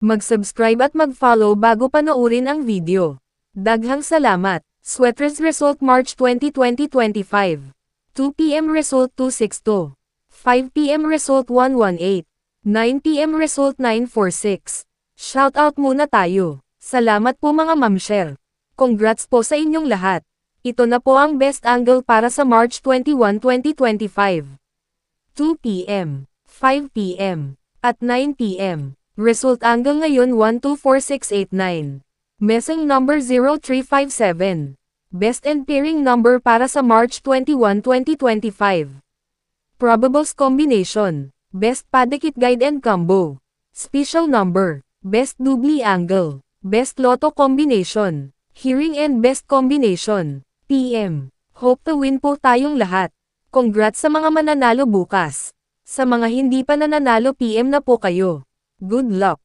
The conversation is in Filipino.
Mag-subscribe at mag-follow bago panoorin ang video. Daghang salamat. Sweaters Result March 20, 2025. 2 p.m. Result 262. 5 p.m. Result 118. 9 p.m. Result 946. Shoutout muna tayo. Salamat po mga mamshel. Congrats po sa inyong lahat. Ito na po ang best angle para sa March 21, 2025. 2 p.m., 5 p.m., at 9 p.m. Result angle ngayon 124689. Messing number 0357. Best and pairing number para sa March 21, 2025. Probables combination. Best padikit guide and combo. Special number. Best doubly angle. Best lotto combination. Hearing and best combination. PM. Hope to win po tayong lahat. Congrats sa mga mananalo bukas. Sa mga hindi pa nananalo PM na po kayo. Good luck.